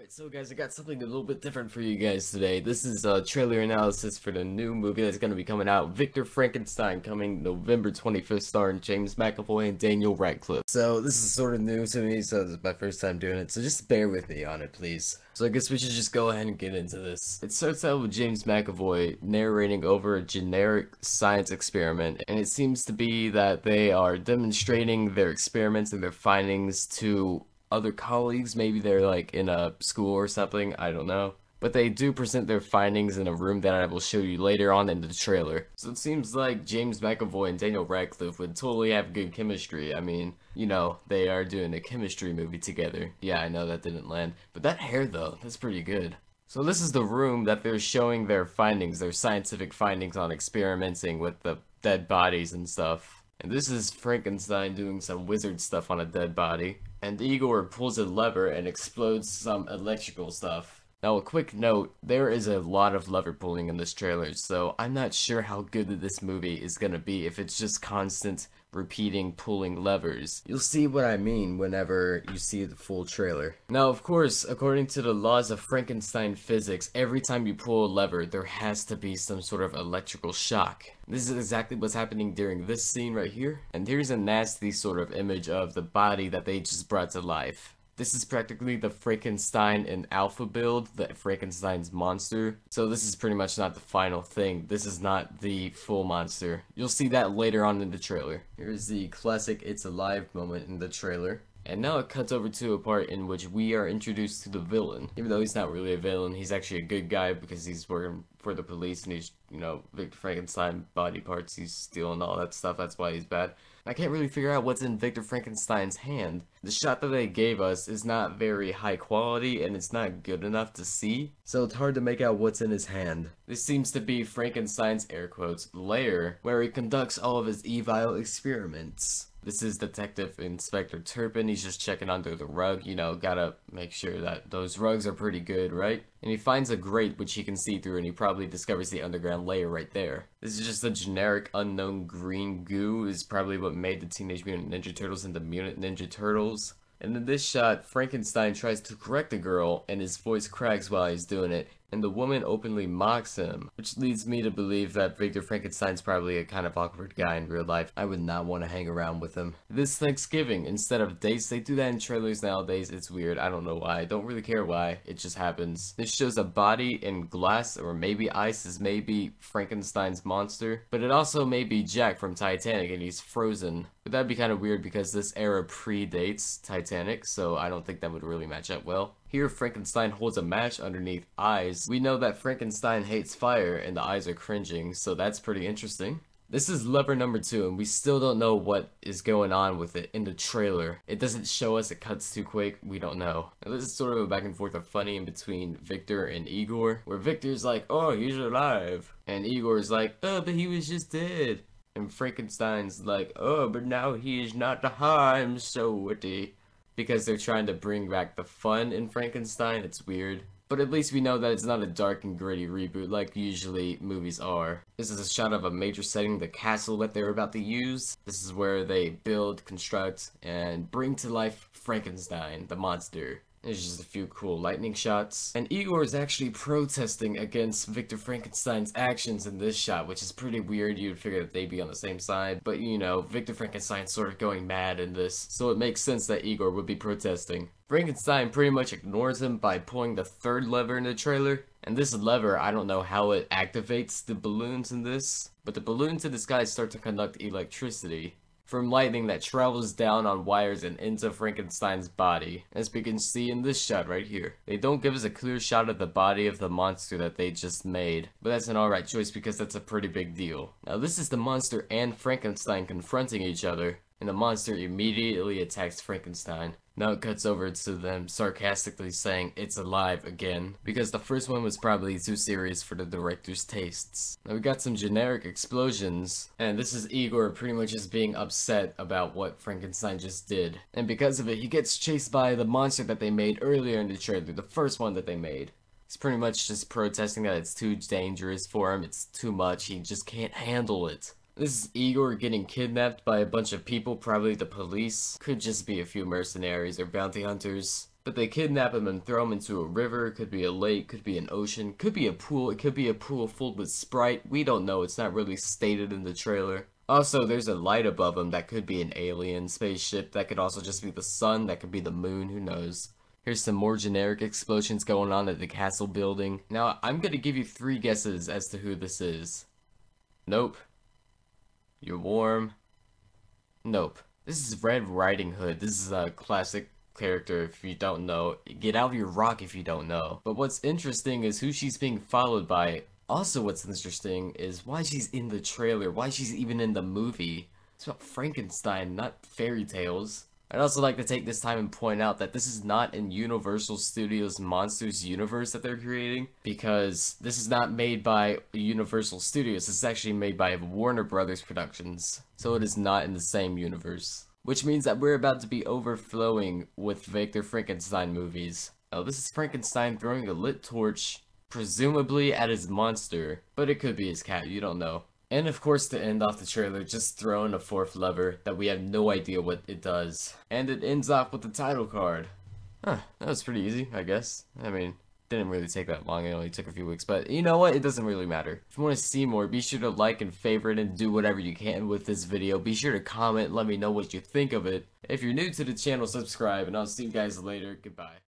Alright, so guys, I got something a little bit different for you guys today. This is a trailer analysis for the new movie that's going to be coming out, Victor Frankenstein, coming November 25th, starring James McAvoy and Daniel Radcliffe. So this is sort of new to me, so this is my first time doing it, so just bear with me on it, please. So I guess we should just go ahead and get into this. It starts out with James McAvoy narrating over a generic science experiment, and it seems to be that they are demonstrating their experiments and their findings to other colleagues. Maybe they're like in a school or something, I don't know. But they do present their findings in a room that I will show you later on in the trailer. So it seems like James McAvoy and Daniel Radcliffe would totally have good chemistry. I mean, you know, they are doing a chemistry movie together. Yeah, I know that didn't land. But that hair though, that's pretty good. So this is the room that they're showing their findings, their scientific findings on experimenting with the dead bodies and stuff. And this is Frankenstein doing some wizard stuff on a dead body. And Igor pulls a lever and explodes some electrical stuff. Now a quick note, there is a lot of lever pulling in this trailer, so I'm not sure how good this movie is gonna be if it's just constant repeating pulling levers. You'll see what I mean whenever you see the full trailer. Now of course, according to the laws of Frankenstein physics, every time you pull a lever there has to be some sort of electrical shock. This is exactly what's happening during this scene right here. And here's a nasty sort of image of the body that they just brought to life. This is practically the Frankenstein in alpha build, the Frankenstein's monster. So this is pretty much not the final thing. This is not the full monster. You'll see that later on in the trailer. Here's the classic "It's Alive" moment in the trailer. And now it cuts over to a part in which we are introduced to the villain. Even though he's not really a villain, he's actually a good guy because he's working for the police and he's, you know, Victor Frankenstein body parts, he's stealing all that stuff, that's why he's bad. I can't really figure out what's in Victor Frankenstein's hand. The shot that they gave us is not very high quality and it's not good enough to see, so it's hard to make out what's in his hand. This seems to be Frankenstein's, air quotes, lair, where he conducts all of his evil experiments. This is Detective Inspector Turpin. He's just checking under the rug, you know, gotta make sure that those rugs are pretty good, right? And he finds a grate which he can see through and he probably discovers the underground layer right there. This is just a generic unknown green goo, is probably what made the Teenage Mutant Ninja Turtles into Mutant Ninja Turtles. And in this shot, Frankenstein tries to correct the girl and his voice cracks while he's doing it, and the woman openly mocks him, which leads me to believe that Victor Frankenstein's probably a kind of awkward guy in real life. I would not want to hang around with him. This Thanksgiving, instead of dates, they do that in trailers nowadays. It's weird. I don't know why. I don't really care why. It just happens. This shows a body in glass or maybe ice is maybe Frankenstein's monster, but it also may be Jack from Titanic and he's frozen. But that'd be kind of weird because this era predates Titanic, so I don't think that would really match up well. Here, Frankenstein holds a match underneath eyes. We know that Frankenstein hates fire and the eyes are cringing, so that's pretty interesting. This is lever number 2, and we still don't know what is going on with it in the trailer. It doesn't show us, it cuts too quick, we don't know. Now, this is sort of a back and forth of funny in between Victor and Igor, where Victor's like, "Oh, he's alive," and Igor's like, "Oh, but he was just dead." And Frankenstein's like, "Oh, but now he is not. I'm so witty." Because they're trying to bring back the fun in Frankenstein. It's weird. But at least we know that it's not a dark and gritty reboot like usually movies are. This is a shot of a major setting, the castle that they're about to use. This is where they build, construct, and bring to life Frankenstein, the monster. There's just a few cool lightning shots. And Igor is actually protesting against Victor Frankenstein's actions in this shot, which is pretty weird. You'd figure that they'd be on the same side. But you know, Victor Frankenstein's sort of going mad in this, so it makes sense that Igor would be protesting. Frankenstein pretty much ignores him by pulling the third lever in the trailer. And this lever, I don't know how it activates the balloons in this, but the balloons in the sky start to conduct electricity from lightning that travels down on wires and into Frankenstein's body, as we can see in this shot right here. They don't give us a clear shot of the body of the monster that they just made, but that's an alright choice because that's a pretty big deal. Now this is the monster and Frankenstein confronting each other, and the monster immediately attacks Frankenstein. Now it cuts over to them sarcastically saying "it's alive" again, because the first one was probably too serious for the director's tastes. Now we got some generic explosions, and this is Igor pretty much just being upset about what Frankenstein just did. And because of it, he gets chased by the monster that they made earlier in the trailer, the first one that they made. He's pretty much just protesting that it's too dangerous for him, it's too much, he just can't handle it. This is Igor getting kidnapped by a bunch of people, probably the police. Could just be a few mercenaries or bounty hunters. But they kidnap him and throw him into a river, could be a lake, could be an ocean, could be a pool, it could be a pool filled with Sprite, we don't know, it's not really stated in the trailer. Also, there's a light above him that could be an alien spaceship, that could also just be the sun, that could be the moon, who knows. Here's some more generic explosions going on at the castle building. Now, I'm gonna give you 3 guesses as to who this is. Nope. You're warm. Nope. This is Red Riding Hood. This is a classic character if you don't know. Get out of your rock if you don't know. But what's interesting is who she's being followed by. Also what's interesting is why she's in the trailer, why she's even in the movie. It's about Frankenstein, not fairy tales. I'd also like to take this time and point out that this is not in Universal Studios Monsters universe that they're creating, because this is not made by Universal Studios, this is actually made by Warner Brothers Productions, so it is not in the same universe. Which means that we're about to be overflowing with Victor Frankenstein movies. Now this is Frankenstein throwing a lit torch, presumably at his monster, but it could be his cat, you don't know. And of course, to end off the trailer, just throw in a 4th lever that we have no idea what it does. And it ends off with the title card. Huh, that was pretty easy, I guess. I mean, didn't really take that long, it only took a few weeks, but you know what, it doesn't really matter. If you want to see more, be sure to like and favorite and do whatever you can with this video. Be sure to comment, let me know what you think of it. If you're new to the channel, subscribe, and I'll see you guys later. Goodbye.